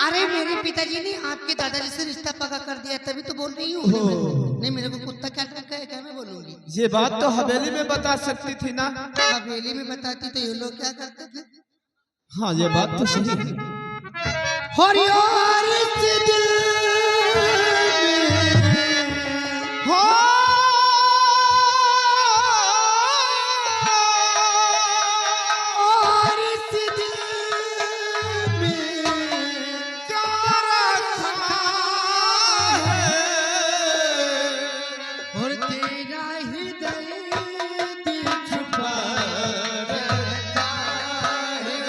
अरे मेरे पिताजी ने आपके दादाजी से रिश्ता पक्का कर दिया तभी तो बोल रही हूँ। नहीं मेरे को कुत्ता क्या क्या मैं बोलूंगी। ये बात तो हवेली में बता सकती थी ना। हवेली में बताती तो ये लोग क्या करते थे। हाँ ये बात तो सही है। हरियार से दिल हो और इस दिल में क्या रखा है और तेरा हृदय दिल छुपा रखा है।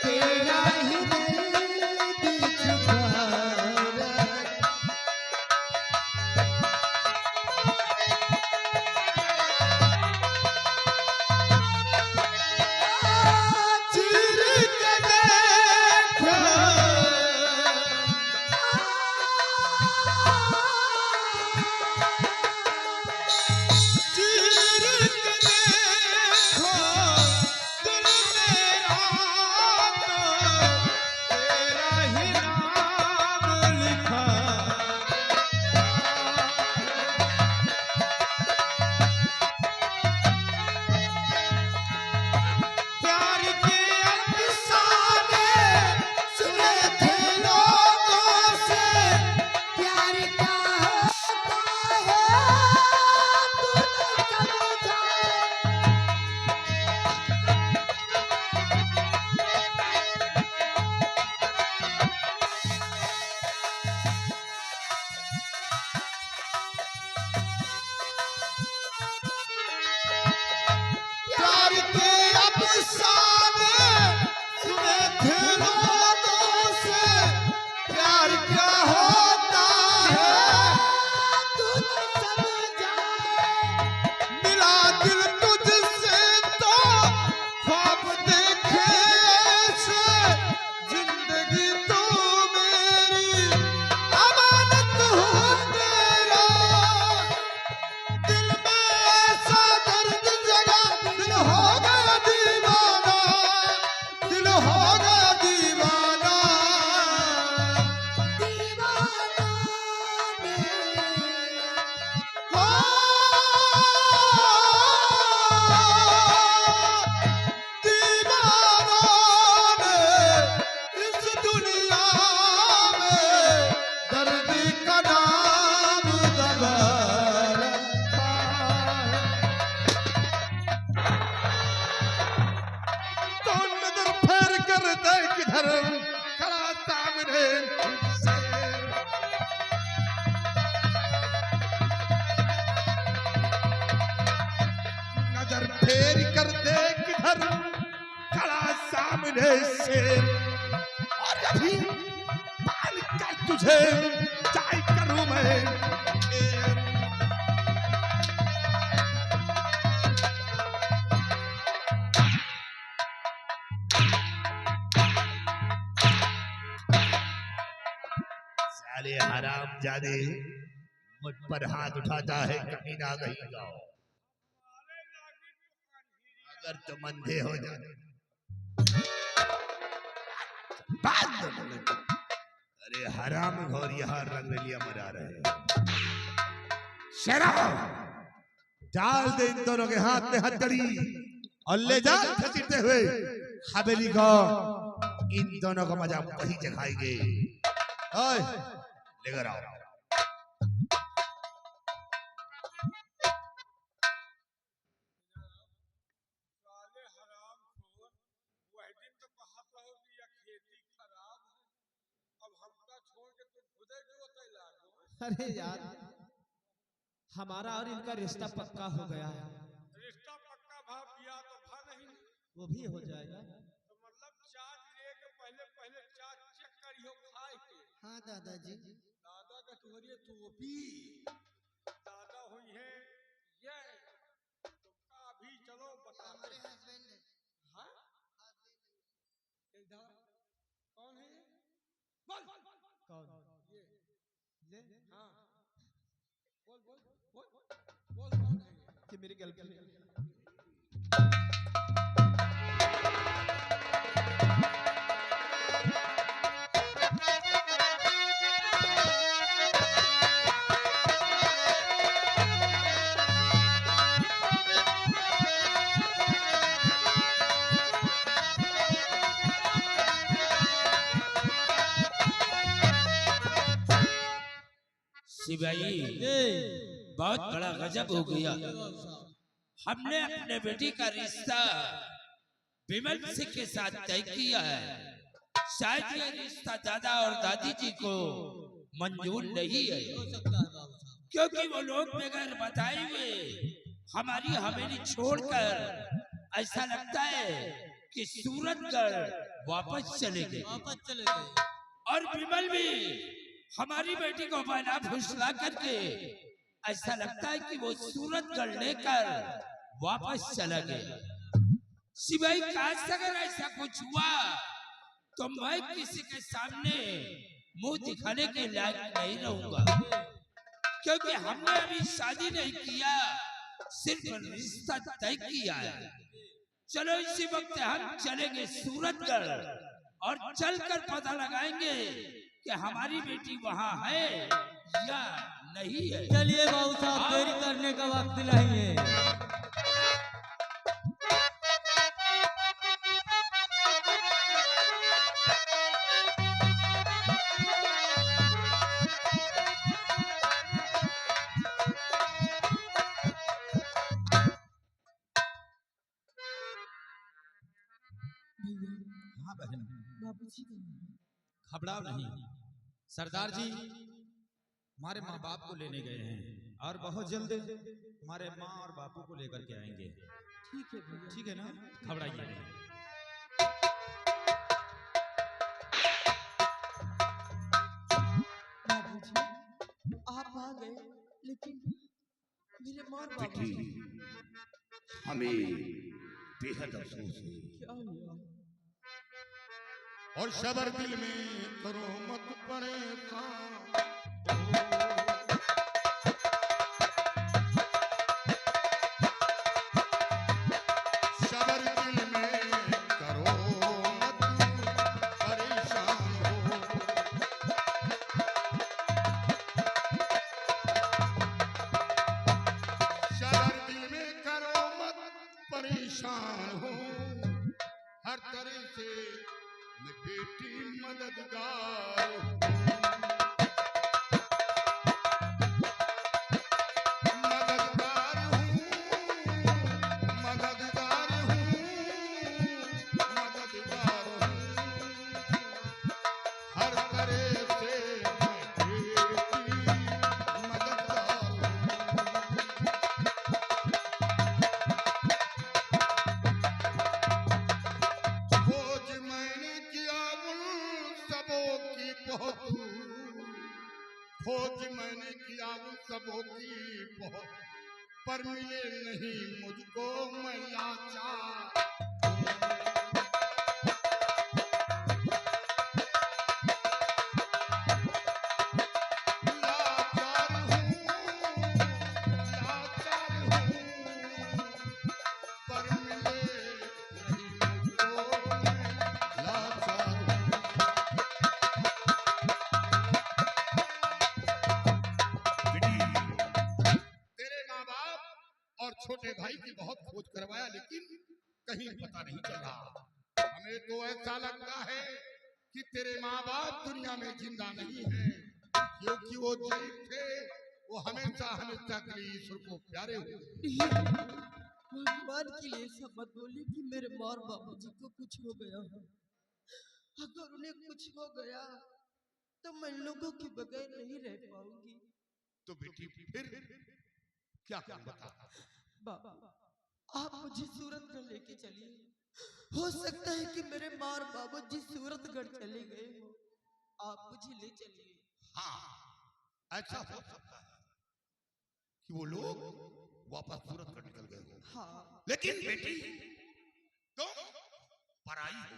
तेरा हृदय दिल छुपा रखा। चिर के देखो चिर के देखो दिल मेरा तो तेरा ही नाम लिखा। प्यार के अफसाने सुने थे लोगों से प्यार क्या होता है तूने समझा। प्यार के अफसाने सुने थे लोगों से प्यार क्या होता है तूने समझा। मिला दिल तुझसे तो ख्वाब देखे ऐसे जिंदगी तू मेरी अमानत हो तेरा दिल में ऐसा दर्द जगा दिल हो गया दीवाना दिल हो गया दीवाना दीवाना ने हो दीवानों ने इस दुनिया में दर्द का नाम दबा रखा है। तो नजर फेर कर देख किधर खड़ा सामने से। नजर फेर कर देख किधर खड़ा सामने से और अभी पाल कर तुझे चाय करूं मैं फिर। साले हराम जादे मुझ पर हाथ उठाता है कमीना कहीं का। अगर तुम अंधे हो जाए बात तो बोले। अरे हराम घोर यहाँ रंगलिया मरा रहे हैं। शराब डाल दे इन दोनों के हाथ में हथकड़ी और ले जा घसीटते हुए हवेली को। इन दोनों को मजा वही चखाएंगे। ओए लेकर आओ। साले हराम खोर वह दिन तो कहत रहो कि यह खेती खराब है अब हमका छोड़ के तुम खुदे क्यों तय लागो। अरे यार हमारा और इनका रिश्ता पक्का हो गया है। रिश्ता पक्का भाव किया तो भा नहीं वो भी हो जाएगा। तो मतलब चार्ज ले के पहले पहले चार्ज चेक करियो खाए के। हाँ दादाजी। दादा का तुम्हारी टोपी दादा हुई है ये तुमका अभी चलो बता हमारे हस्बैंड है। हाँ इधर कौन है ये बोल कौन ये ले हाँ बोल बोल बोल बोल कौन है ये कि मेरी गर्लफ्रेंड। सिपाही बहुत बड़ा गजब हो गया। हमने अपने बेटी का रिश्ता विमल सिंह के साथ तय किया है। शायद ये रिश्ता दादा और दादी जी को मंजूर नहीं है, क्योंकि वो लोग बगैर बताए हुए हमारी हवेली छोड़कर ऐसा लगता है कि सूरतगढ़ वापस चले गए। और विमल भी हमारी बेटी को बना फुसला करके ऐसा लगता है कि वो सूरतगढ़ लेकर वापस चला गया। सिवाय काश अगर ऐसा कुछ हुआ तो मैं किसी के सामने मुंह दिखाने के लायक नहीं रहूंगा, क्योंकि हमने अभी शादी नहीं किया, सिर्फ रिश्ता तय किया है। चलो इसी वक्त हम चलेंगे सूरतगढ़ और चलकर पता लगाएंगे कि हमारी बेटी वहाँ है या नहीं है। चलिए बाबू साहब, देरी करने का वक्त नहीं है। हाँ बहन, घबराओ नहीं। सरदार जी हमारे माँ बाप को लेने गए हैं और बहुत जल्द हमारे माँ और बापू को लेकर के आएंगे। ठीक है ना, घबराइए नहीं। आप आ गए, लेकिन मेरे माँ और बेटी, हमें बेहद अफसोस है। क्या हुआ? और शबर दिल में करो मत परेशान। शबर दिल में करो मत परेशान हो। शबर दिल में करो मत परेशान हो। हर तरह से मैं बेटी मददगार हूँ। मददगार हूँ, मददगार हूँ, मददगार हूँ। हर तरह से मैं बेटी मददगार हूँ। खोज मैंने किया उन सबों की बहुत, खोज मैंने किया उन सबों की बहुत, पर मिले नहीं मुझको, मैं लाचार। लाचार हूँ, लाचार हूँ, पर मिले नहीं मुझको, मैं लाचार हूँ। तेरे माँ बाप और छोटे भाई की बहुत खोज करवाया, लेकिन कहीं पता नहीं चला। हमें तो ऐसा लगता है कि तेरे माँ बाप दुनिया में जिंदा नहीं है, क्योंकि वो जीवित थे। वो हमेशा हमेशा के लिए ईश्वर को प्यारे हुए। भगवान के लिए सब मत बोलिए कि मेरे माँ और बाबूजी को कुछ हो गया हो। अगर उन्हें कुछ हो गया तो मैं लोगों के बगैर नहीं रह पाऊंगी। तो बेटी फिर क्या करूं बता। बाबा, आप मुझे सूरतगढ़ लेके चलिए। हो सकता है कि मेरे माँ और बाबूजी सूरतगढ़ चले गए हो, आप मुझे ले चलिए। हाँ, ऐसा हो सकता है कि वो लोग वापस सूरतगढ़ निकल गए हो। हाँ, लेकिन बेटी तुम पराई हो,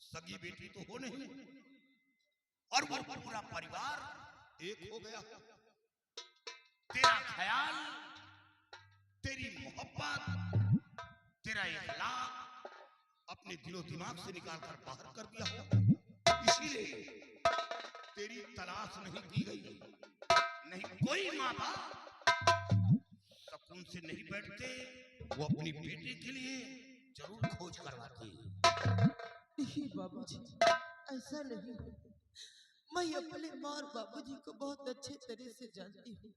सगी बेटी तो हो नहीं, और वो पूरा परिवार एक हो गया। तेरा ख्याल, तेरी मोहब्बत, तेरा इखलाक अपने दिलो दिमाग से निकाल कर बाहर कर दिया हो। इसीलिए तेरी तलाश नहीं की गई। नहीं, कोई माँ बाप सुकून से नहीं बैठते, वो अपनी बेटी के लिए जरूर खोज करवाते हैं। नहीं बाबूजी, ऐसा नहीं। मैं अपने माँ और बाबूजी को बहुत अच्छे तरह से जानती हूँ।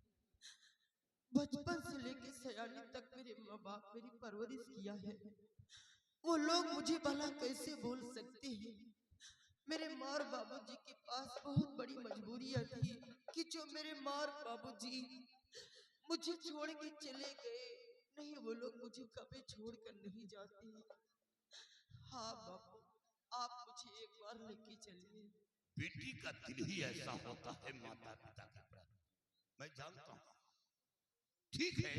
बचपन से लेकर सयाने तक मेरे माँ बाप मेरी परवरिश किया है। वो लोग मुझे भला कैसे भूल सकते हैं। मेरे माँ और बाबूजी के पास बहुत बड़ी मजबूरियां थी कि जो मेरे माँ और बाबूजी मुझे छोड़ के चले गए। नहीं, वो लोग मुझे कभी छोड़कर नहीं जाते। हाँ बाबू, आप मुझे एक बार लेके चलिए। बेटी का दिल ही ऐसा होता है माता पिता के प्रति, मैं जानता हूँ। ठीक है,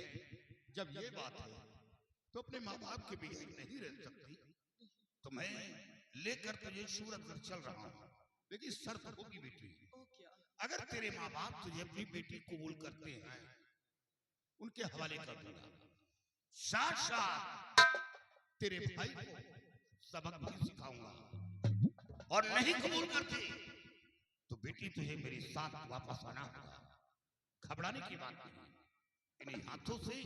जब ये बात है तो अपने माँ बाप के बगैर नहीं रह सकती, तो मैं लेकर तुझे सूरतगढ़ चल रहा हूँ। लेकिन शर्त होगी बेटी, अगर तेरे माँ बाप तुझे अपनी बेटी कबूल करते हैं, उनके हवाले कर दूंगा। साथ साथ तेरे भाई को सबक भी सिखाऊंगा, और नहीं कबूल करते तो बेटी तुझे मेरे साथ वापस आना होगा। घबराने की बात नहीं, इन्हीं हाथों से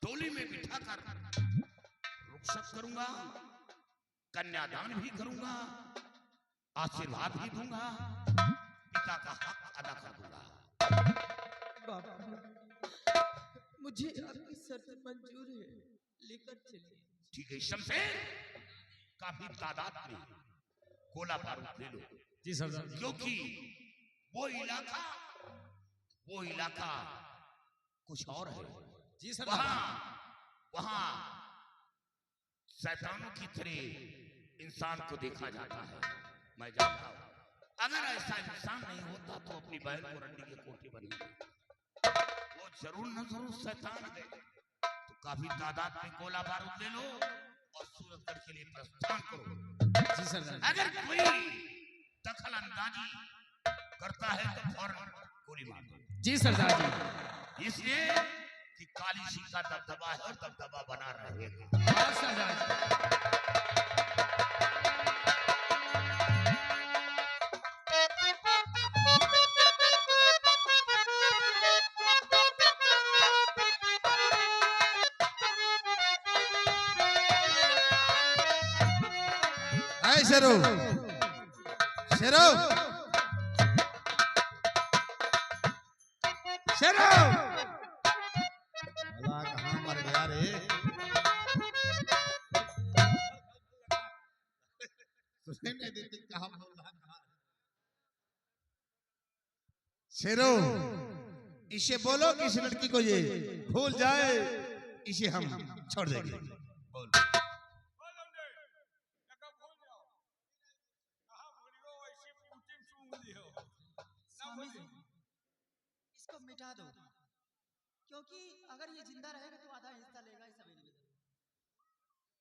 टोली में बिठाकर रुखसत करूंगा, कन्यादान भी करूंगा, आशीर्वाद भी दूंगा, पिता का हक अदा कर दूंगा। बाबा, मुझे आपकी शर्त मंजूर है, लेकर चलिए। ठीक है शमशेर, काफी तादाद में गोला बारूद ले लो। जी सरदार। क्योंकि वो इलाका कुछ और है। जी सरदार। वहां शैतानों की तरह इंसान को देखा जाता है, मैं जानता हूं। अगर ऐसा इंसान नहीं होता तो अपनी बहन को रंडी के कोठे बनेगी। वो जरूर न जरूर शैतान है। तो काफी तादाद में गोला बारूद ले लो और सूरतगढ़ के लिए प्रस्थान करो। जी सरदार। अगर कोई दखल अंदाजी करता है तो फौरन गोली मार दो। जी सरदार जी। इसलिए कि काली सिंह का दबदबा है और दबदबा बना रहेगा। हाँ सरदार जी। शेरो शेरो शेरो, कहाँ मर गया रे? शेरो, इसे बोलो कि इस लड़की को ये भूल जाए, इसे हम छोड़ देंगे। बोल। स्वामी जी, इसको मिटा दो, क्योंकि अगर ये जिंदा रहेगा तो आधा हिस्सा लेगा इस हवेली में।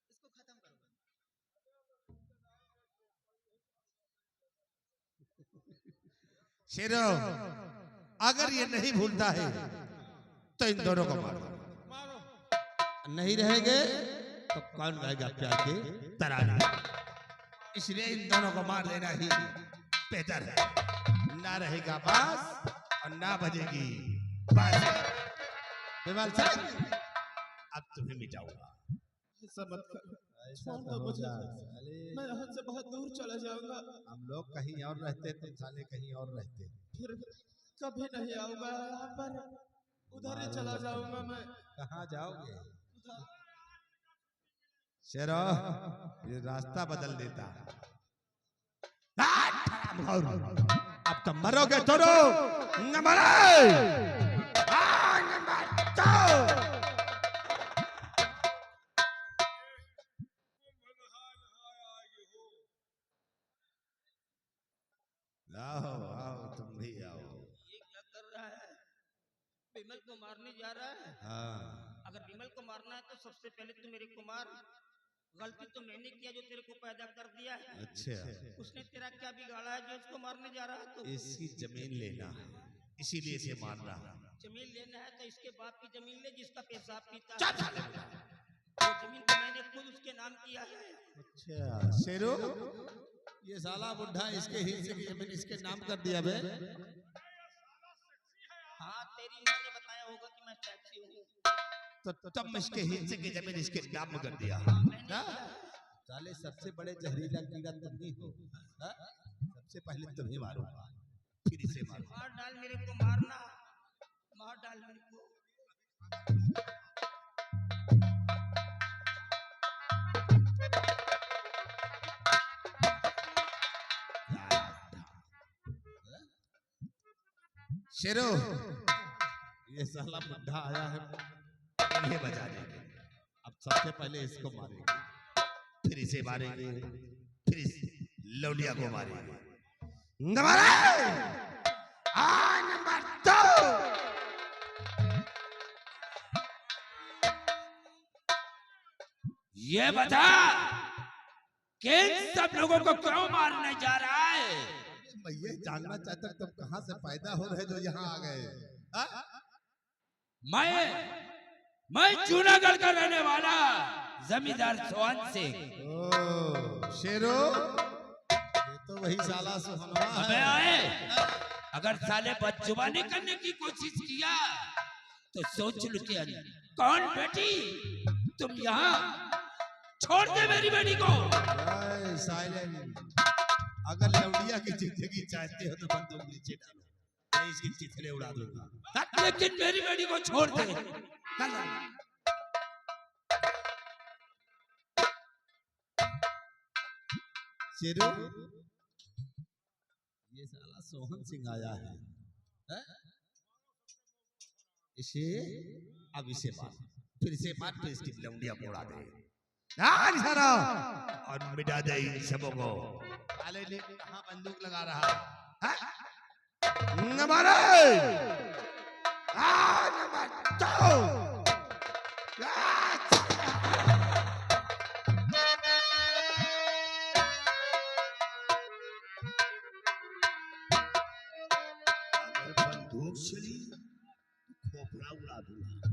इसको खत्म करो। शेरो, अगर ये नहीं भूलता है तो इन दोनों को मारो। नहीं रहेंगे तो कौन गाएगा प्यार के तराने? इसलिए इन दोनों को मार देना ही बेहतर है। ना रहेगा बास और ना बजेगी बांसुरी। विमल सिंह, अब तुम्हें मिटाऊंगा। ऐसा मत कर, छोड़ दो मुझे। मैं यहाँ से बहुत दूर चला जाऊंगा। हम लोग कहीं और रहते, तुम साले कहीं और रहते। फिर कभी नहीं आऊंगा यहाँ पर, उधर ही चला जाऊंगा मैं। कहाँ जाओगे? शेरो, ये रास्ता बदल देता। अब तो मरोगे दोनों, न मरे। आओ आओ, तुम भी आओ। ये क्या कर रहा है? विमल को मारने जा रहा है? हाँ। अगर विमल को मारना है तो सबसे पहले तो मेरे को मार। गलती तो मैंने किया जो तेरे को पैदा कर दिया है। अच्छा, उसने तेरा क्या बिगाड़ा है जो उसको मारने जा रहा है? तो इसकी जमीन लेना है, इसीलिए इसे मार रहा है। जमीन लेना है तो इसके बाप की जमीन ले जिसका पेशाब पीता है। वो जमीन तो मैंने खुद उसके नाम किया है। अच्छा शेरो, ये साला बुढ़ा इसके हिस्से की जमीन इसके नाम कर दिया बे। हाँ, तेरी माँ ने बताया होगा कि मैं टैक्सी हूँ, तो तुम इसके हिस्से की जमीन इसके नाम कर दिया। साले सबसे बड़े जहरीला कीड़ा तुम ही हो। सबसे पहले तुम्हें मारूंगा, फिर इसे मारूंगा। मार डाल मेरे को, मारना, मार डाल मेरे को। शेरो, ये साला बुढ़ा आया है इन्हें बजा देंगे। अब सबसे पहले इसको मारेंगे, फिर इसे मारेंगे, फिर इस लौलिया को मारेंगे। नंबर दो। ये बता कि इन सब लोगों को क्यों मारने जा रहा है? मैं ये जानना चाहता हूं तुम कहां से पैदा हो रहे जो यहाँ आ गए? मैं जूनागढ़ का रहने वाला जमींदार सोहन सिंह। शेरो, ये तो वही साला सोहनवा है। अबे आए, अगर साले बदजुबानी करने की कोशिश किया तो सोच लो कि कौन बेटी तुम यहाँ छोड़ दे मेरी बेटी को। साइलेंट, अगर लौंडिया की जिंदगी चाहते हो तो बंदूक नीचे डालो, मैं इसकी चिथड़े उड़ा दूंगा। लेकिन मेरी बेटी को छोड़ दे। शेरू, ये साला सोहन सिंह आया है, इसे अब इसे मार, फिर इसे मार, फिर इसकी लौंडिया को उड़ा दे और मिटा दे इन सबों को। साले ने कहां बंदूक लगा रहा है? नंबर दो। अगर बंदूक चली तो खोपड़ा उड़ा दूंगा।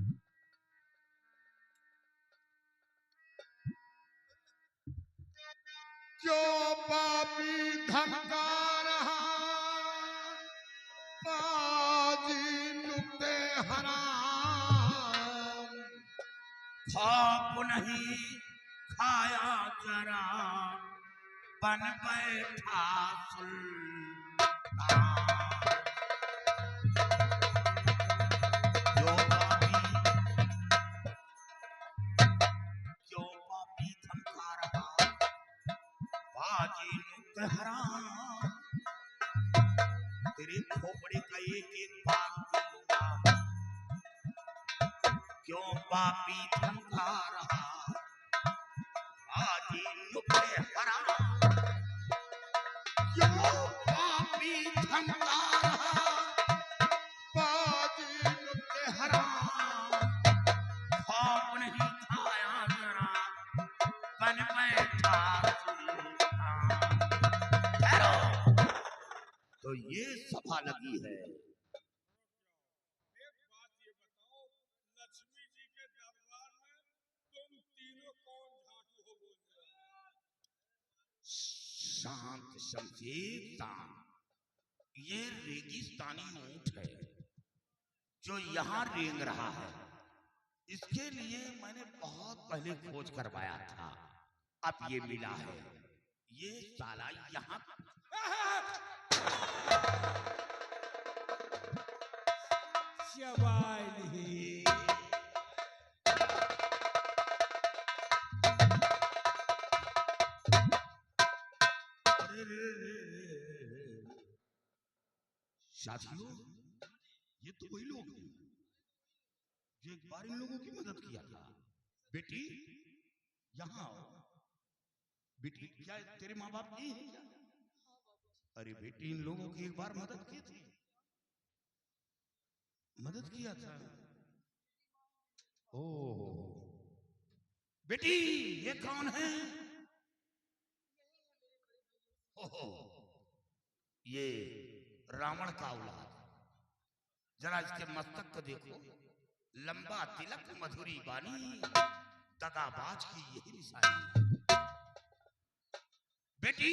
जो पापी धमका रहा पाजी नुक्ते हराम, खाप नहीं खाया जरा बन बैठा सुल्तान। जो पापी धमका रहा बाजी नुक्ते हराम, तेरे खोपड़े का एक एक भाग दूंगा। क्यों पापी धमका रहा बाजी नुक्ते हराम, क्यों पापी धमका रहा बाजी नुक्ते हराम, खाप नहीं खाया जरा बन बैठा सुल्तान। ठहरो, तो ये सभा लगी है। एक बात ये बताओ, लक्ष्मी जी के दरबार में तुम तीनों कौन झांटू हो बोलते हो? शांत शमशेर शांत, ये रेगिस्तानी ऊंट है जो यहाँ रेंग रहा है। इसके लिए मैंने बहुत पहले खोज करवाया था, अब ये मिला है। ये साला यहाँ साथियों, ये तो वही लोग हैं जो एक बार इन लोगों की मदद किया था। बेटी यहाँ आओ। बेटी, क्या तेरे माँ बाप नहीं है क्या? अरे बेटी, इन लोगों की एक बार मदद की थी, मदद किया था। ओ बेटी, ये कौन है? ओहो, ये रावण का औलाद। जरा इसके मस्तक को देखो, लंबा तिलक, मधुरी बानी, दगाबाज की यही निशानी। बेटी,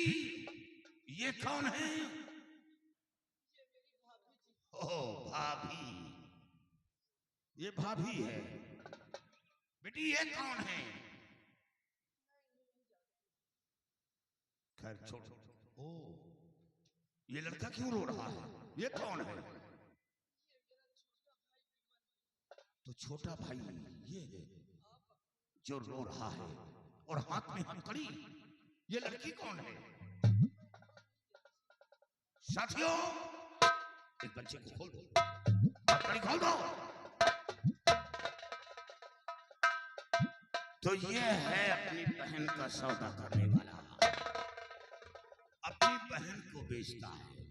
ये कौन है? ओह भाभी, ये भाभी है। बेटी, ये कौन है? खैर छोड़ो। ओ ये लड़का क्यों रो रहा है? ये कौन है? तो छोटा भाई ये है जो रो रहा है और हाथ में हथकड़ी। ये लड़की कौन है? साथियों, इस बच्चे को खोल दो, हथकड़ी खोल दो। तो ये है अपनी बहन का सौदा करने वाला, अपनी बहन को बेचता है,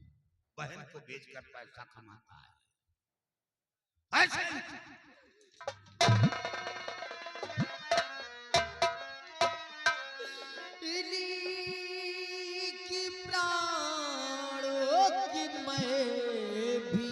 बहन को बेचकर पैसा कमाता है। ऐसे की प्राणों की मैं भी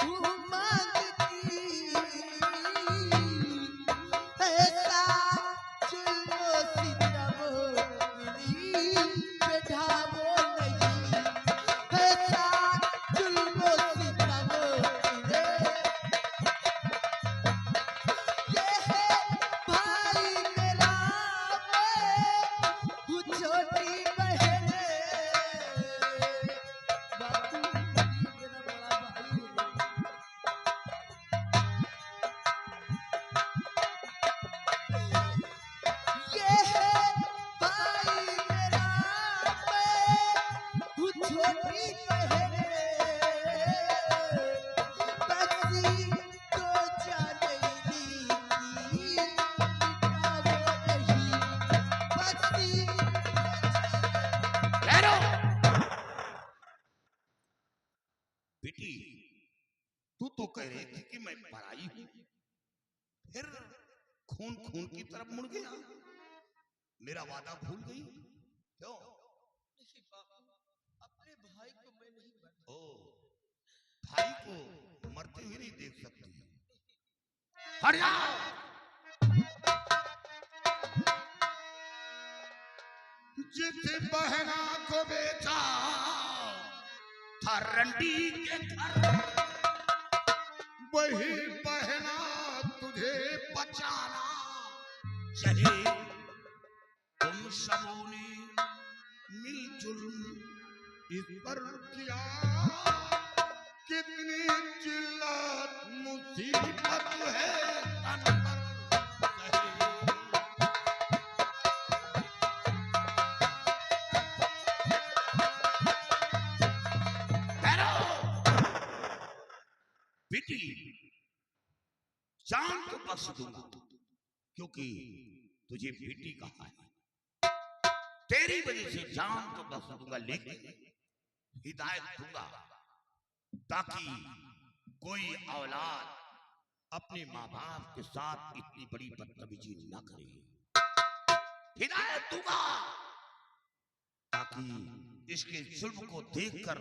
हूँ मांगती। बेटी, तू तो कह रही थी कि मैं पराई हूं, फिर खून खून की तरफ मुड़ गया। मेरा वादा भूल गई क्यों? नहीं बापू, अपने भाई को मैं नहीं बना। ओ, भाई को मरते हुए नहीं देख सकती। हट जाओ। जिस बहना को बेचा था रंडी के घर, वही बहना तुझे बचाना चाहिए। तुम सबों ने मिलजुल इस पर किया, कितनी चिल्लत मुसीबत है तन पर सही। बेटी, जान तो बख्श दूंगा क्योंकि तुझे बेटी कहा है, तेरी वजह से जान तो बख्श दूंगा, लेकिन हिदायत दूंगा ताकि कोई औलाद अपने माँ बाप के साथ इतनी बड़ी बदतमीजी न करे। हिदायत दूंगा ताकि इसके जुल्म को देखकर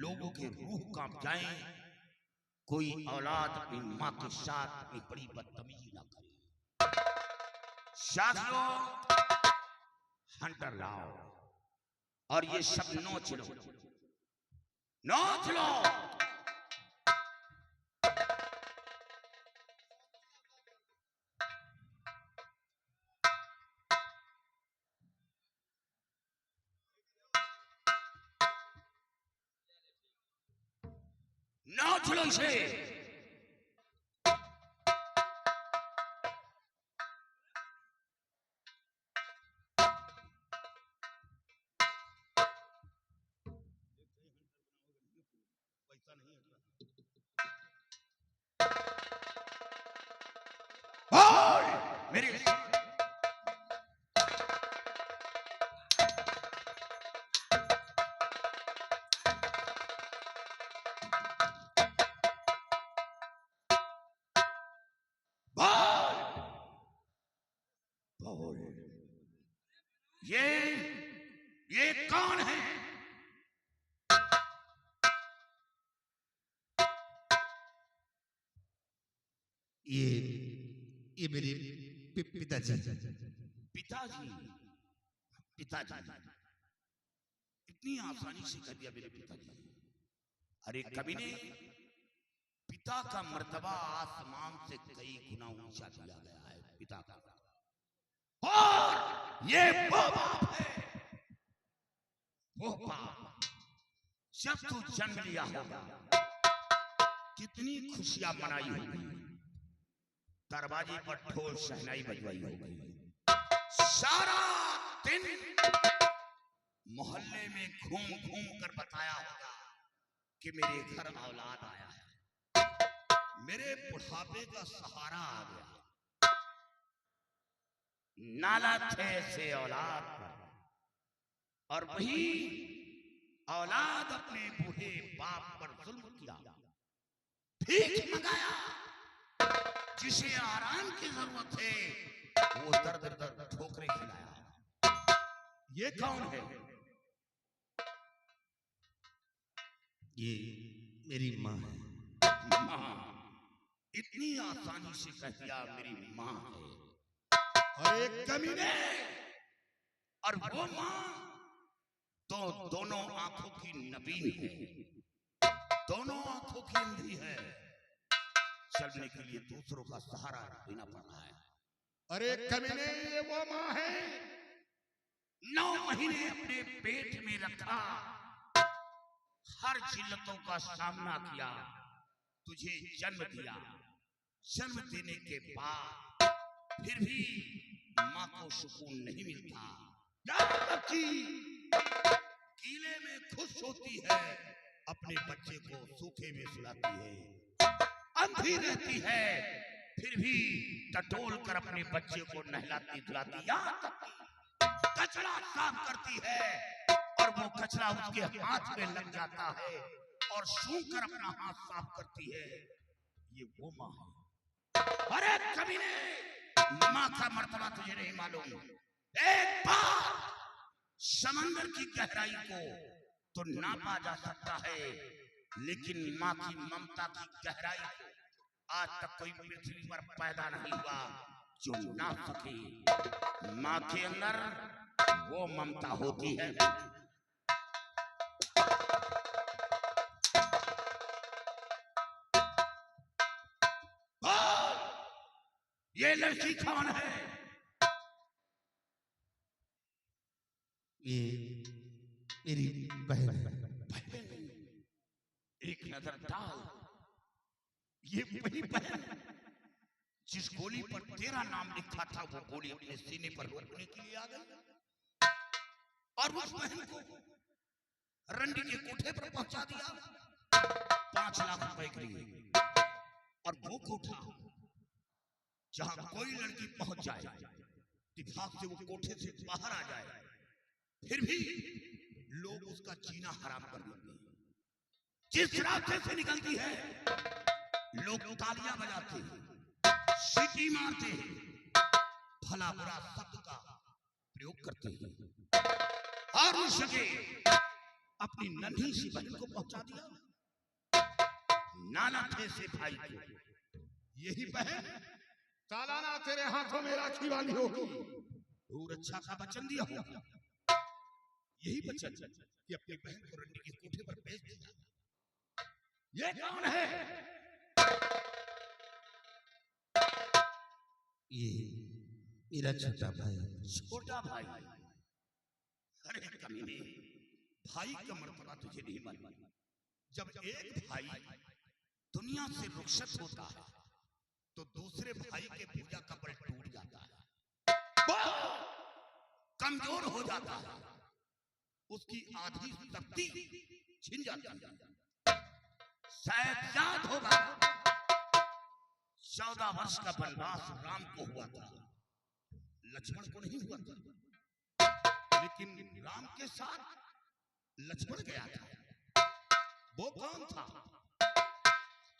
लोगों के रूह कांप जाएं, कोई औलाद अपनी माँ के साथ इतनी बड़ी बदतमीजी ना करे। साथियों, हंटर लाओ और ये सब नोच लो, नोच लो। नोच लो इसे। मेरे बोल, ये कौन है? ये मेरे पिताजी। पिताजी, पिताजी, इतनी आसानी से कर दिया मेरे पिताजी। अरे कमीने, पिता का मर्तबा आसमान से कई गुना ऊंचा दिया गया है पिता का। और ये वो बाप है, वो बाप जब तू जन्म लिया होगा कितनी खुशियां मनाई होगी, दरवाजे पर ढोल शहनाई बजवाई होगी, सारा दिन मोहल्ले में घूम घूम कर बताया होगा कि मेरे घर औलाद आया है, मेरे बुढ़ापे का सहारा आ गया। नाला थे से औलाद पर, और वही औलाद अपने बूढ़े बाप पर जुल्म किया, भीख मंगाया, जिसे आराम की जरूरत है वो दर दर दर ठोकरे खिलाया। ये कौन है? ये मेरी माँ है। माँ, इतनी आसानी से कह दिया मेरी माँ है। और एक कमीने, और वो माँ तो दोनों आंखों की नबीन है, दोनों आंखों की अंधी है, चलने के लिए दूसरों का सहारा लेना पड़ रहा है। अरे कमीने, ये वो माँ है 9 महीने अपने पेट में रखा, हर जिल्लतों का सामना किया, तुझे जन्म दिया, जन्म देने के बाद फिर भी माँ को सुकून नहीं मिलता। बच्ची गीले में खुश होती है, अपने बच्चे को सूखे में सुलाती है, अंधी रहती है फिर भी टटोल कर अपने बच्चे को नहलाती धुलाती, यहाँ तक कचरा साफ करती है, और वो कचरा उसके हाथ में लग जाता है और सूंघ कर अपना हाथ साफ करती है। ये वो माँ है। अरे कमीने, माँ का मर्तबा तुझे नहीं मालूम। एक बार समंदर की गहराई को तो नापा जा सकता है, लेकिन माँ की ममता की गहराई को आज तक कोई पृथ्वी पर पैदा नहीं हुआ जो ना सके। माँ के अंदर वो ममता होती है। ये लड़की कौन है? ये मेरी बहन है। एक नजर डाल, ये वही बहन जिस गोली पर तेरा नाम लिखा था, वो गोली अपने सीने पर रोकने के लिए आ गई, और उस बहन को रंडी के कोठे पर पहुंचा दिया 5 लाख रुपए के लिए। और वो कोठा जहां कोई लड़की पहुंच जाए, इत्तेफाक से वो कोठे से बाहर आ जाए, फिर भी लोग उसका जीना हराम कर देते हैं। जिस रास्ते से निकलती है लोग तालियां बजाते हैं, सीटी मारते हैं, भला बुरा शब्द का प्रयोग करते हैं, और उस जगह अपनी नन्ही सी बहन को पहुंचा दिया नाना थे से भाई को। यही बहन सालाना तेरे हाथों में राखी वाली होगी। और अच्छा का वचन दिया होगा, यही वचन कि अपनी बहन को रंडी के कोठे पर भेज दिया। ये कौन है? ये मेरा छोटा भाई। छोटा भाई? अरे कमीने, भाई का मर्तबा तुझे नहीं मालूम। जब एक भाई दुनिया से रुखसत होता है तो दूसरे भाई के पूजा का बल टूट जाता है, वो कमजोर हो जाता है, उसकी आधी शक्ति छिन जाती है। शायद याद होगा 14 वर्ष का वनवास राम को हुआ था, लक्ष्मण को नहीं हुआ था, लेकिन राम के साथ लक्ष्मण गया था। वो कौन था?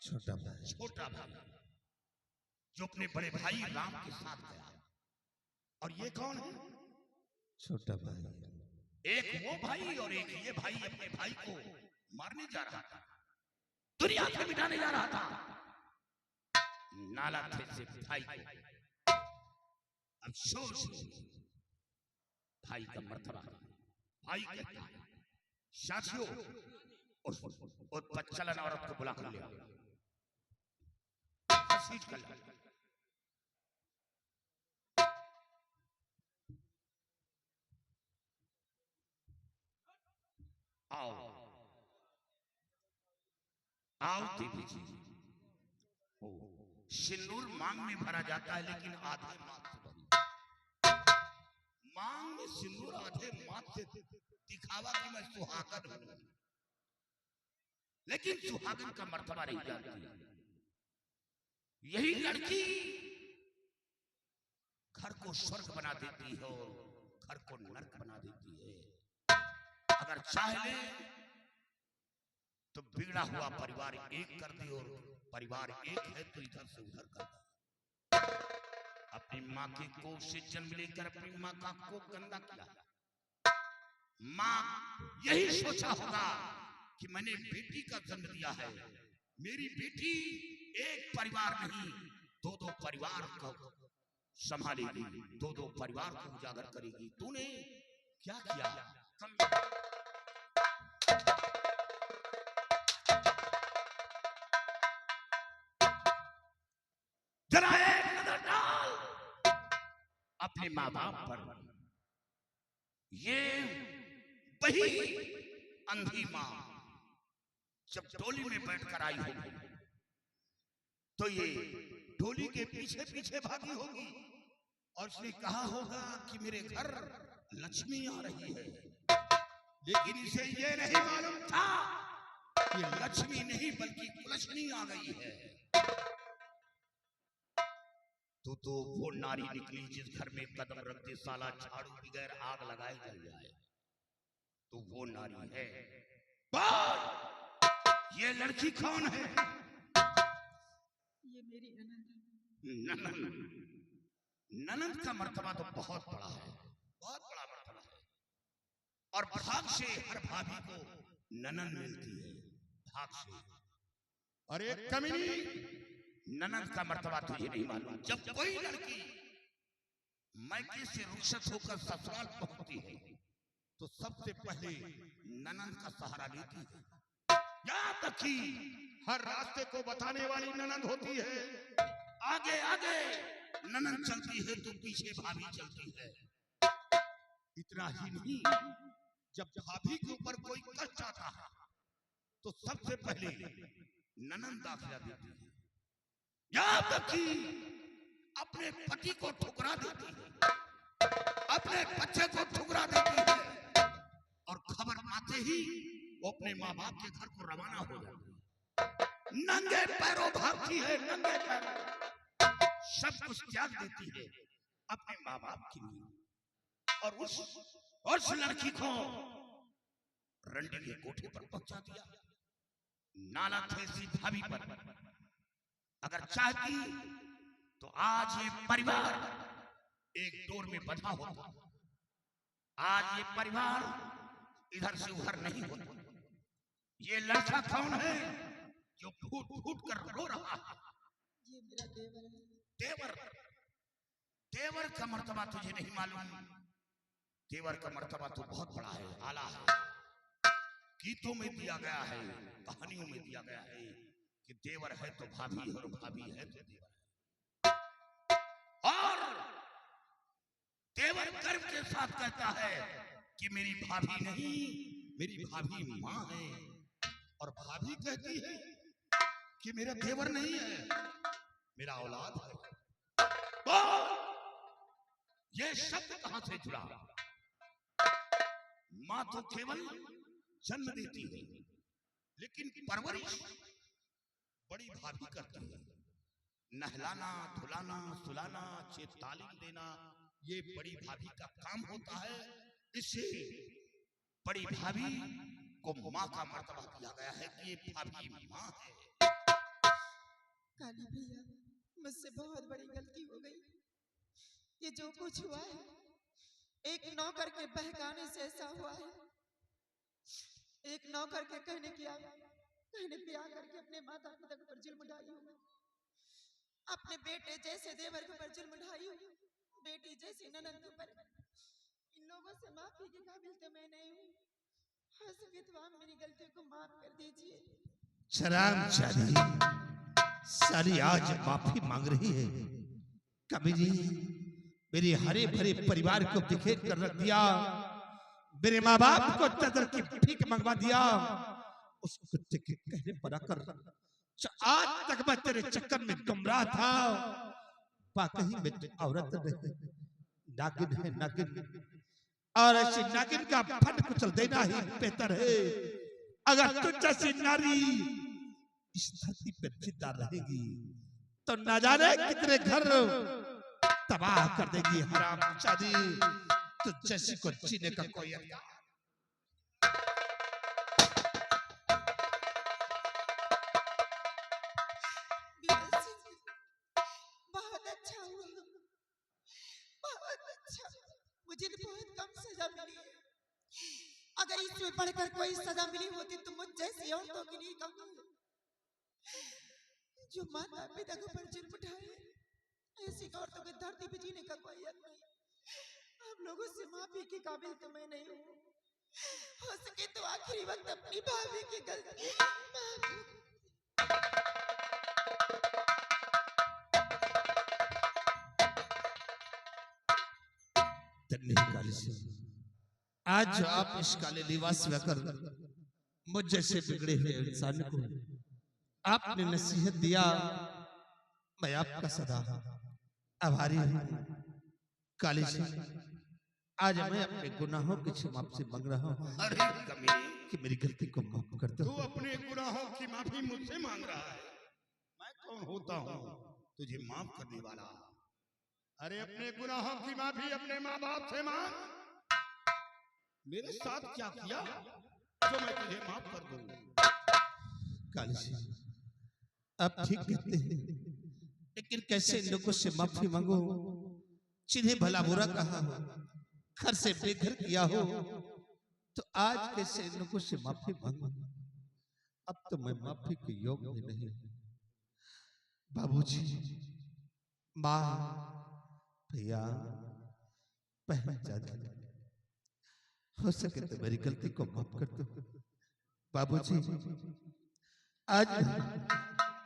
छोटा भाई। छोटा भाई जो अपने बड़े भाई राम के साथ गया। और ये कौन है? छोटा भाई। एक वो भाई और एक ये भाई अपने भाई को मारने जा रहा था, दुनिया से मिटाने जा रहा था, नाला थे से भाई को अफसोस भाई का मर्तबा भाई कहता है साथियों उस बच्चलन औरत को बुला कर लिया घसीट कर लिया। आओ आओ देवी जी। ओ सिंदूर मांग में भरा जाता है लेकिन आधे माथ से भरी। मांग में सिंदूर आधे माथ से दिखावा कि मैं सुहागन हूं, लेकिन सुहागन का मर्तबा नहीं जानती। यही लड़की घर को स्वर्ग बना देती है और घर को नरक बना देती है। अगर चाहे तो बिगड़ा हुआ परिवार एक कर दे और परिवार एक है तो इधर से उधर कर दे। अपनी माँ की कोख से जन्म लेकर अपनी माँ का कोख गंदा किया। माँ यही सोचा होगा कि मैंने बेटी का जन्म दिया है, मेरी बेटी एक परिवार नहीं दो दो परिवार को संभालेगी, दो दो परिवार को उजागर करेगी। तूने क्या किया? जरा एक नजर डाल अपने माँ बाप पर। ये वही अंधी माँ जब डोली में बैठकर आई होगी तो ये डोली के पीछे पीछे भागी होगी और उसने कहा होगा कि मेरे घर लक्ष्मी आ रही है, लेकिन इसे ये नहीं मालूम था कि लक्ष्मी नहीं बल्कि कुलक्ष्मी आ गई है। तो वो नारी निकली जिस घर में कदम रखते साला झाड़ू बगैर आग लगाए जल जाए, तो वो नारी है। ये लड़की कौन है? ये मेरी ननद। ननद। ननद का मर्तबा तो बहुत बड़ा है, बहुत बड़ा मर्तबा है। और भाग से हर भाभी को ननद मिलती है, भाग से। और एक कमीनी ननद का मर्तबा तुझे नहीं मालूम। जब कोई लड़की मायके से रुखसत होकर ससुराल पहुंचती है तो सबसे पहले ननद का सहारा लेती है। याद रखी हर रास्ते को बताने वाली ननद होती है। आगे आगे ननद चलती है तो पीछे भाभी चलती है। इतना ही नहीं, जब भाभी के ऊपर कोई कष्ट आता है तो सबसे पहले ननद दाखिला देती है। याद रखी अपने पति को ठुकरा देती है, अपने बच्चे को ठुकरा देती है और खबर आते ही वो अपने माँ बाप के घर को रवाना हो जाती है। नंगे पैरों भागती है, नंगे पैरों सब कुछ त्याग देती है अपने माँ बाप के लिए। और उस लड़की को रंडी के कोठे पर पहुंचा दिया, नाला थे सी भाभी पर। अगर चाहती तो आज ये परिवार एक डोर में बंधा होता, आज ये परिवार इधर से उधर नहीं होता। ये लड़का कौन है जो फूट फूट कर रो रहा है? ये मेरा देवर है। देवर। देवर का मर्तबा तुझे नहीं मालूम। देवर का मर्तबा तो बहुत बड़ा है, आला है। गीतों में दिया गया है, कहानियों में दिया गया है कि देवर है तो भाभी है और भाभी है तो देवर है। और देवर गर्व के साथ कहता है कि मेरी भाभी नहीं, मेरी भाभी माँ है। और भाभी कहती है कि मेरा देवर नहीं है, मेरा औलाद है। ये शब्द कहां से जुड़ा? माँ तो केवल जन्म देती है, लेकिन परवरिश बड़ी भाभी करती है। नहलाना, धुलाना, सुलाना, अच्छे तालीम देना, ये बड़ी भाभी का काम होता है। इससे बड़ी भाभी को माँ का मर्तबा दिया गया है कि ये भाभी माँ है। काली भैया, मुझसे बहुत बड़ी गलती हो गई। ये जो कुछ हुआ है एक नौकर के बहकाने से ऐसा हुआ है। एक नौकर के कहने पे आकर के अपने माता पिता पर जुल्म ढाई हो गई। अपने बेटे जैसे देवर के ऊपर जुल्म ढाई हूँ, बेटी जैसी ननद के ऊपर। इन लोगों से माफी के काबिल तो मैं नहीं हूँ। हो सके तो आप मेरी गलती को माफ कर दीजिए। शराम चारी सारी आज माफी मांग रही है। कभी जी मेरे हरे भरे परिवार को बिखेर कर रख दिया, मेरे माँ बाप को चदर की भीख मंगवा दिया। उस कुत्ते के कहने पर आकर आज तक मैं तेरे चक्कर में गुमराह था। वाकई में तू औरत नहीं, नागिन है नागिन। और ऐसी नागिन का फट कुचल देना ही बेहतर है। अगर तू जैसी नारी इस धरती पर जिंदा रहेगी तो न जाने कितने घर तबाह कर देगी। हरामजादी, तो जैसी को जीने का कोई अधिकार। बहुत अच्छा हुआ, बहुत अच्छा। मुझे तो बहुत कम सजा मिली है। अगर इसमें बढ़कर कोई सजा मिली होती तो मुझ जैसी औरतों के लिए कम जो माता पिता को पर जुल्म उठाए, ऐसी औरतों के धरती पे जीने का कोई हक नहीं। आप लोगों से माफी के काबिल तो मैं नहीं हूँ। हो सके तो आखिरी वक्त अपनी भाभी की गलती आज जो आप इस काले लिबास में कर मुझ जैसे बिगड़े हुए इंसान को आपने नसीहत दिया, मैं आपका सदा आभारी हूँ। काली सिंह, आज मैं अपने गुनाहों की क्षमा आपसे मांग रहा हूँ। अरे कमीने, कि मेरी गलती को माफ कर दो। तू अपने गुनाहों की माफी मुझसे मांग रहा है? मैं कौन होता हूँ तुझे माफ करने वाला? अरे अपने गुनाहों की माफी अपने माँ बाप से मांग। मेरे साथ क्या किया जो मैं तुझे माफ कर दूं? काली सिंह, आप ठीक कहते हैं, लेकिन कैसे इन लोगों से माफी मांगो जिन्हें भला बुरा कहा हो, घर से बेघर किया हो, तो आज कैसे इन लोगों से माफी मांगो? अब तो मैं माफी के योग्य नहीं। बाबूजी, माँ, भैया, बहन जाती, हो सके तो मेरी गलती को माफ कर दो। बाबूजी, आज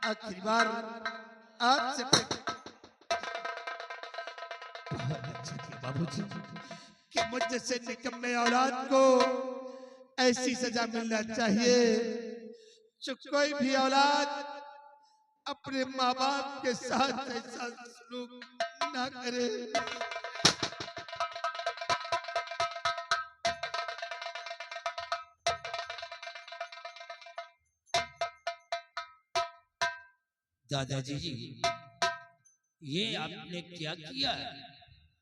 आखिरी बार आपसे बाबूजी कि मुझ जैसे निकम्मे औलाद को ऐसी सजा मिलना चाहिए जो कोई भी औलाद अपने माँ बाप के साथ ऐसा सलूक ना करे। दादाजी जी, ये आपने क्या किया?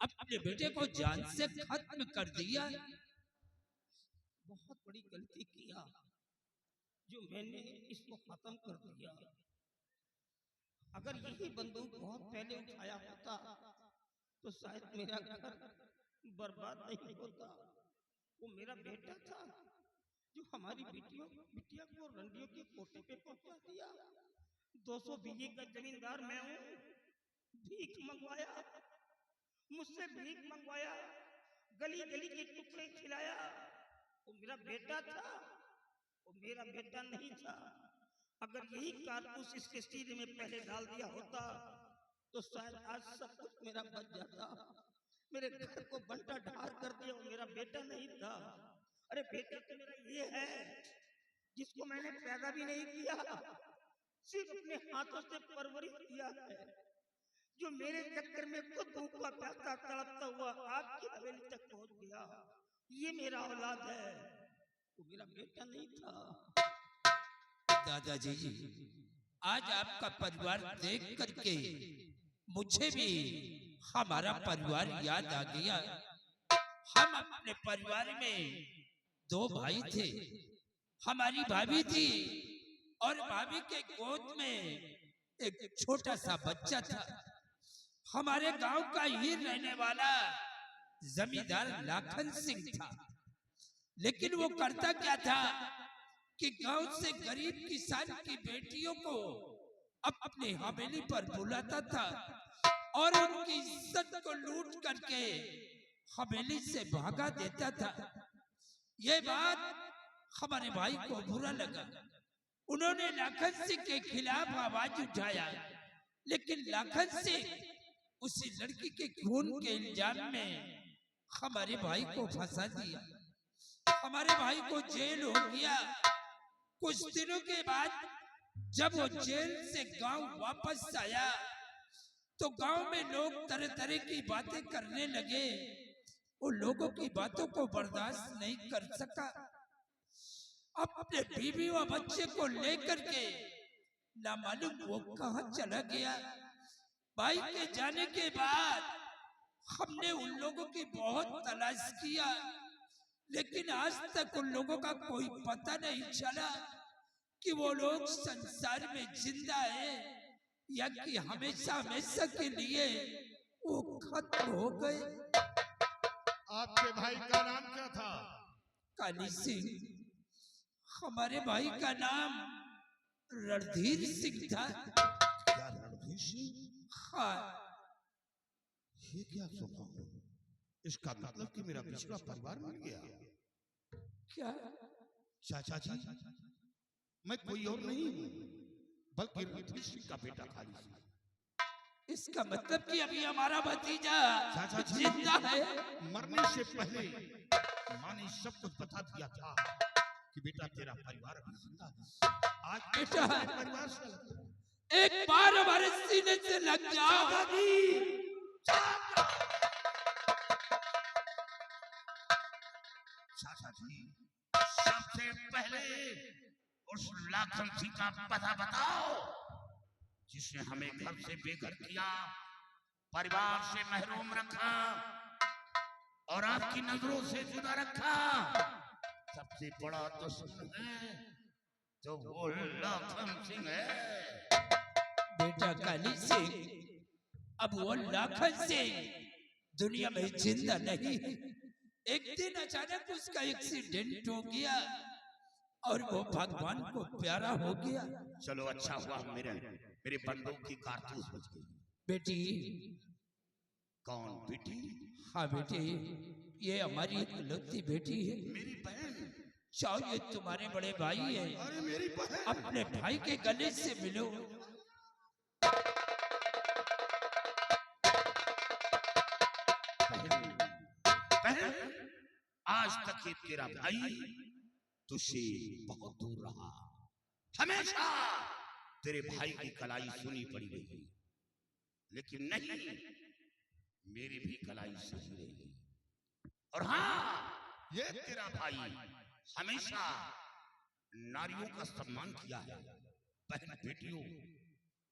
अपने बेटे को जान से खत्म कर दिया। बहुत बड़ी गलती किया जो मैंने इसको खत्म कर दिया। अगर यही बंदूक बहुत पहले उठाया होता तो शायद मेरा घर बर्बाद नहीं होता। वो मेरा बेटा था जो हमारी बिटिया को रंडियों के कोटे पे पहुंचा दिया। 200 बीघे का जमींदार मैं हूँ। भीख मंगवाया, मुझसे भीख मंगवाया, गली गली के टुकड़े खिलाया। वो मेरा बेटा था, वो मेरा बेटा नहीं था। अगर यही कारतूस इसके सीने में पहले डाल दिया होता तो शायद आज सब कुछ मेरा बच जाता। मेरे घर को बंटा ढार कर दिया। वो मेरा बेटा नहीं था। अरे बेटा तो मेरा ये है जिसको मैंने पैदा भी नहीं किया, सिर्फ अपने हाथों से परवरिश किया है, जो मेरे चक्कर में खुद भूखा प्यासा तड़पता हुआ आपकी हवेली तक पहुंच गया। ये मेरा औलाद है, वो मेरा बेटा नहीं था। दादाजी जी, आज आपका परिवार देख करके मुझे भी हमारा परिवार याद आ गया। हम अपने परिवार में 2 भाई थे। हमारी भाभी थी और भाभी के गोद में एक छोटा सा बच्चा था। हमारे गांव का ही रहने वाला जमींदार लाखन सिंह था। लेकिन वो करता क्या था कि गांव से गरीब किसान की बेटियों को अपनी हवेली पर बुलाता था और उनकी इज्जत को लूट करके हवेली से भागा देता था। ये बात हमारे भाई को बुरा लगा। उन्होंने लाखन सिंह के खिलाफ आवाज उठाया, लेकिन लाखन सिंह उसी लड़की के खून के इल्जाम में हमारे भाई को फंसा दिया। हमारे भाई को जेल हो गया। कुछ दिनों के बाद जब वो जेल से गांव वापस आया तो गांव में लोग तरह तरह की बातें करने लगे। वो लोगों की बातों को बर्दाश्त नहीं कर सका। अपने बीवी व बच्चे को लेकर के ना मालूम वो कहां चला गया। भाई के जाने के बाद हमने उन लोगों की बहुत तलाश किया, लेकिन आज तक उन लोगों का कोई पता नहीं चला कि वो लोग संसार में जिंदा है या कि हमेशा हमेशा के लिए वो खत्म हो गए। आपके भाई का नाम क्या था? काली सिंह। हमारे भाई का नाम रणधीर सिंह था। क्या रणधीर सिंह? हाँ। ये क्या सुना? इसका मतलब कि मेरा पिछड़ा परिवार मिल गया। क्या? चाचा जी, मैं कोई और नहीं हूँ बल्कि रणधीर सिंह का बेटा काली सिंह। इसका मतलब कि अभी हमारा भतीजा चाचा जी, जिंदा है। मरने से पहले माँ ने सब कुछ बता दिया था कि बेटा तेरा परिवार अभी जिंदा है। आज बेटा, परिवार से एक बार हमारे सीने से लग जाओ। चाचा जी, सबसे पहले उस लाखन सिंह का पता बताओ जिसने हमें घर से बेघर किया, परिवार से महरूम रखा और आपकी नजरों से जुदा रखा। सबसे बड़ा दुश्मन है तो वो लाखन सिंह है। बेटा काली सिंह, अब वो लाखन सिंह दुनिया में जिंदा नहीं है। एक दिन अचानक उसका एक्सीडेंट हो गया और वो भगवान को प्यारा हो गया। चलो अच्छा हुआ मेरे बंदूक की कारतूस बच गई। बेटी। कौन बेटी? हाँ बेटी, ये हमारी इकलौती बेटी है। मेरी बहन। चाहो ये तुम्हारे बड़े भाई है। अरे मेरी बहन। अपने भाई के गले से मिलो। बहन, आज तक ये तेरा भाई तुझसे बहुत दूर रहा। हमेशा तेरे भाई की कलाई सुनी पड़ी रही, लेकिन नहीं, मेरी भी कलाई सही रही। और हाँ, ये तेरा भाई हमेशा नारियों का सम्मान किया है, बहन बेटियों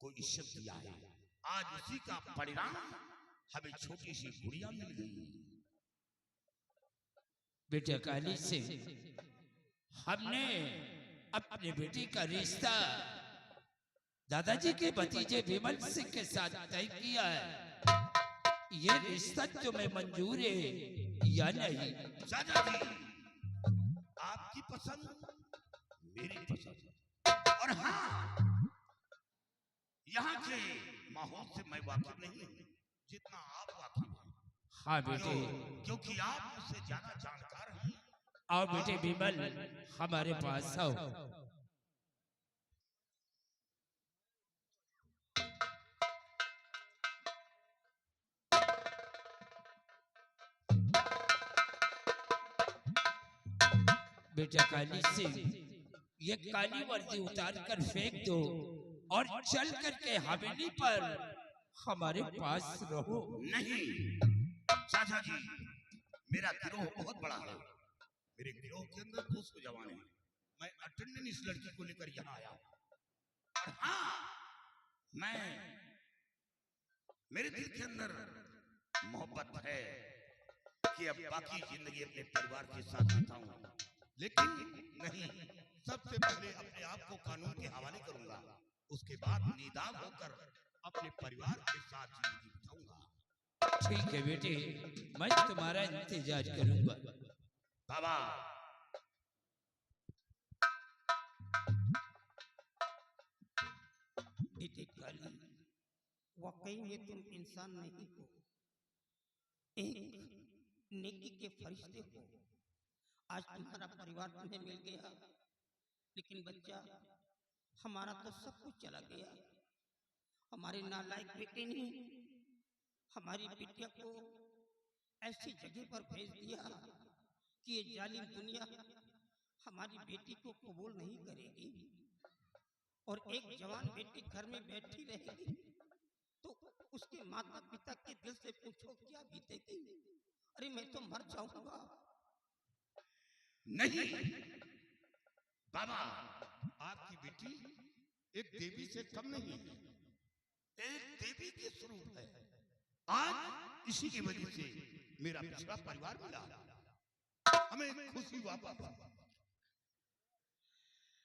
को इज्जत दिया है। आज उसी का परिणाम हमें छोटी सी गुड़िया मिल गई। बेटा काली सिंह, हमने अपने बेटी का रिश्ता दादाजी के भतीजे विमल सिंह के साथ तय किया है। ये रिश्ता तुम्हें मंजूर है या नहीं? चाचा जी, आपकी पसंद मेरी पसंद। और हाँ, यहाँ के माहौल से मैं वाकिफ नहीं हूँ जितना आप वाकिफ हैं। हाँ बेटे, क्योंकि आप मुझसे ज्यादा जानकार हैं। आओ बेटे विमल, हमारे पास आओ। बेटा काली सिंह, ये काली वर्दी उतार कर फेंक दो और चल करके हवेली पर हमारे पास रहो। नहीं चाचा जी, मेरा गिरोह बहुत बड़ा है। मेरे गिरोह के अंदर 200 जवान हैं। मैं अटेंडेंट इस लड़की को लेकर यहाँ आया। और हाँ, मेरे दिल के अंदर मोहब्बत है कि अब बाकी जिंदगी अपने परिवार के साथ बिताऊं, लेकिन नहीं, सबसे पहले अपने आप को कानून के हवाले करूंगा, उसके बाद निदाब होकर अपने परिवार के साथ जिंदगी बिताऊंगा। ठीक है बेटे, मैं तुम्हारा इंतजार करूंगा। बाबा, बेटे वाली, वाकई में तुम इंसान नहीं हो, एक नेकी के फरिश्ते हो। आज तुम्हारा परिवार तुम्हें मिल गया, लेकिन बच्चा हमारा तो सब कुछ चला गया। हमारे नालायक बेटे ने हमारी बिटिया को ऐसी जगह पर भेज दिया कि ये जालिम दुनिया हमारी बेटी को कबूल नहीं करेगी, और एक जवान बेटी घर में बैठी रहेगी तो उसके माता पिता के दिल से पूछो क्या बीतेगी। अरे मैं तो मर जाऊंगा। नहीं बाबा, आपकी बेटी एक देवी से कम नहीं है, एक देवी के स्वरूप है। आज इसी की वजह से मेरा पिछड़ा परिवार मिला, हमें खुशी वापस।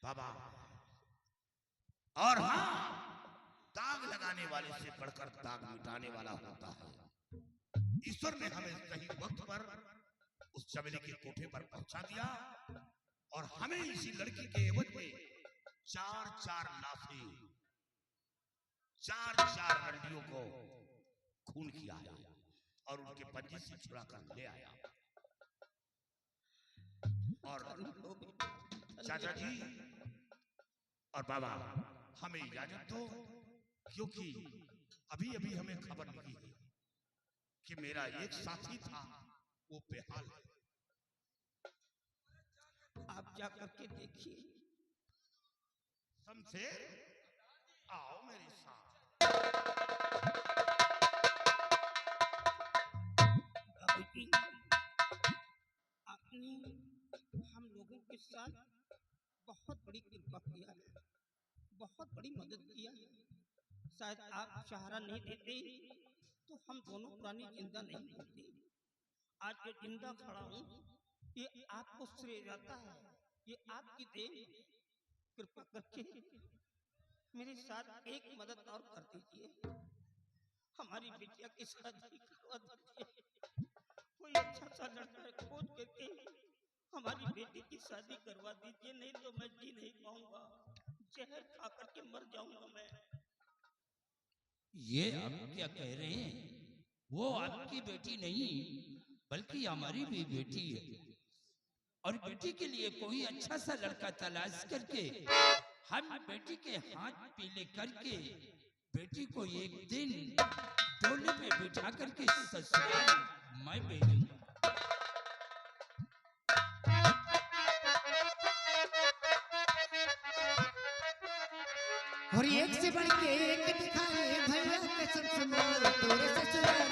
बाबा, और हाँ, दाग लगाने वाले से बढ़कर दाग मिटाने वाला होता है। ईश्वर ने हमें सही वक्त पर उस चमेली के कोठे पर पहुंचा दिया, और हमें इसी लड़की के एवज में 4-4 लाशें, 4-4 लड़कियों को खून किया है और उनके पंजे से छुड़ा कर ले आया। और चाचा जी और बाबा, हमें इजाजत दो, क्योंकि अभी अभी हमें खबर मिली है कि मेरा एक साथी था वो बेहाल है। आप जा करके देखिए। शमशेर, आओ मेरे साथ। बाबूजी, आपने हम लोगों के साथ बहुत बड़ी कृपा किया है, बहुत बड़ी मदद किया है। शायद आप सहारा नहीं देते तो हम दोनों प्राणी जिंदा नहीं होते। आज जो जिंदा खड़ा हूँ ये आपको श्रेय जाता है, ये आपकी देन। कृपा करके मेरे साथ एक मदद और कर दीजिए, हमारी बिटिया की शादी करवा दीजिए। कोई अच्छा सा लड़का खोज करके हमारी बेटी की शादी करवा दीजिए, नहीं तो मैं जी नहीं पाऊंगा, जहर खा करके मर जाऊंगा मैं। ये आप क्या कह रहे हैं? वो आपकी बेटी नहीं बल्कि हमारी भी बेटी है, और बेटी के लिए कोई अच्छा सा लड़का तलाश करके हम बेटी के हाथ पीले करके बेटी को एक दिन डोली पे बिठा करके ससुराल मैं भेजूंगा। और एक से बढ़ के एक दिखाए भैया कसम से मार तोरे ससुराल